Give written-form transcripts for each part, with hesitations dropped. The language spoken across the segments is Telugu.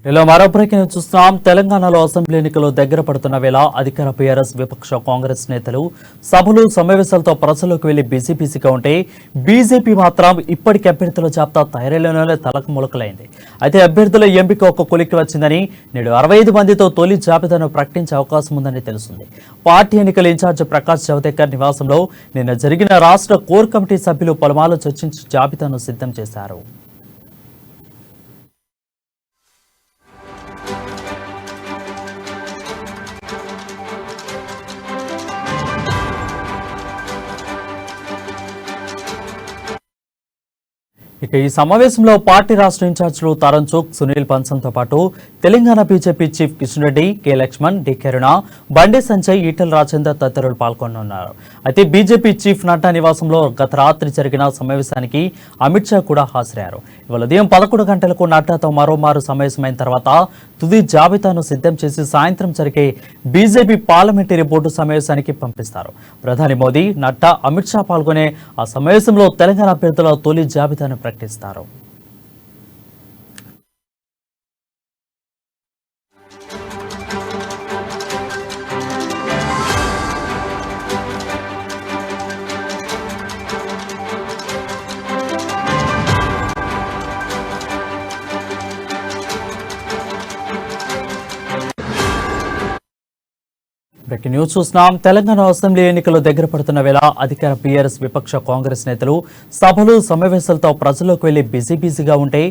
ఇలా మరో బ్రేకింగ్ చూస్తున్నాం. తెలంగాణలో అసెంబ్లీ ఎన్నికలు దగ్గర పడుతున్న వేళ అధికార బీఆర్ఎస్ విపక్ష కాంగ్రెస్ నేతలు సభలు సమావేశాలతో ప్రజల్లోకి వెళ్లి బిజెపిగా ఉంటే బీజేపీ మాత్రం ఇప్పటికి అభ్యర్థుల జాబితా తయారీలోనే తలకు ములకలైంది. అయితే అభ్యర్థుల ఎంపిక ఒక కొలిక్కి వచ్చిందని నేడు 65 మందితో తొలి జాబితాను ప్రకటించే అవకాశం ఉందని తెలుస్తుంది. పార్టీ ఎన్నికల ఇన్ఛార్జ్ ప్రకాష్ జవదేకర్ నివాసంలో నిన్న జరిగిన రాష్ట్ర కోర్ కమిటీ సభ్యులు పలుమార్లు చర్చించి జాబితాను సిద్ధం చేశారు. ఇక ఈ సమావేశంలో పార్టీ రాష్ట్ర ఇన్ఛార్జీలు తరుణ్ చుగ్, సునీల్ బన్సల్తో పాటు Telangana BJP chief Kishan Reddy, K Laxman, D Karuna, Bandi Sanjay, Etela Rajender తదితరులు పాల్గొనున్నారు. అయితే బీజేపీ చీఫ్ నడ్డా నివాసంలో గత రాత్రి జరిగిన సమావేశానికి అమిత్ షా కూడా హాజరయ్యారు. ఇవాళ ఉదయం 11 గంటలకు నడ్డాతో మరోమారు సమావేశమైన తర్వాత తుది జాబితాను సిద్ధం చేసి సాయంత్రం జరిగే బీజేపీ పార్లమెంటరీ బోర్డు సమావేశానికి పంపిస్తారు. ప్రధాని మోదీ, నడ్డా, అమిత్ షా పాల్గొనే ఆ సమావేశంలో తెలంగాణ అభ్యర్థుల తొలి జాబితాను ప్రకటిస్తారు. బ్రేకింగ్ న్యూస్ చూస్తున్నాం. తెలంగాణ అసెంబ్లీ ఎన్నికలు దగ్గర పడుతున్న వేళ అధికార బీఆర్ఎస్ విపక్ష కాంగ్రెస్ నేతలు సభలు సమావేశాలతో ప్రజల్లోకి వెళ్లి బిజీగా ఉంటే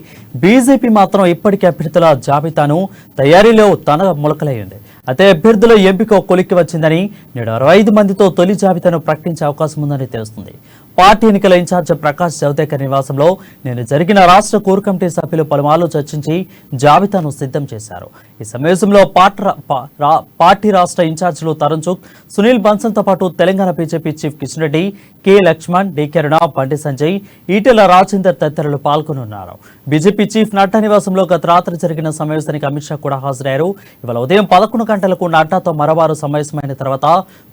బీజేపీ మాత్రం ఇప్పటికే అభ్యర్థుల జాబితాను తయారీలో తన మొలకలైంది. అయితే అభ్యర్థుల ఎంపిక కొలిక్కి వచ్చిందని నేడు 65 మందితో తొలి జాబితాను ప్రకటించే అవకాశం ఉందని తెలుస్తుంది. పార్టీ ఎన్నికల ఇన్ఛార్జ్ ప్రకాష్ జవదేకర్ నివాసంలో నిన్న జరిగిన రాష్ట్ర కోర్ కమిటీ సభ్యులు పలుమార్లు చర్చించి జాబితాను సిద్ధం చేశారు. ఈ సమావేశంలో పార్టీ రాష్ట్ర ఇన్ఛార్జీలు తరుణ్ చుగ్, సునీల్ బన్సల్తో పాటు Telangana BJP chief Kishan Reddy, K Laxman, D Karuna, Bandi Sanjay, Etela Rajender తదితరులు పాల్గొనున్నారు. బీజేపీ చీఫ్ నడ్డా నివాసంలో గత రాత్రి జరిగిన సమావేశానికి అమిత్ షా కూడా హాజరయ్యారు. ఇవాళ ఉదయం 11 గంటలకు నడ్డాతో మరోవారు సమావేశమైన తర్వాత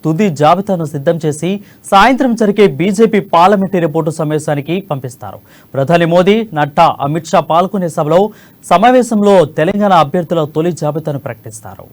తుది జాబితాను సిద్ధం చేసి సాయంత్రం జరిగే బీజేపీ పార్లమెంటరీ బోర్డు సమావేశానికి పంపిస్తారు. ప్రధాని మోదీ, నడ్డా, అమిత్ షా పాల్గొనే సభలో సమావేశంలో తెలంగాణ అభ్యర్థుల తొలి జాబితాను ప్రకటిస్తారు.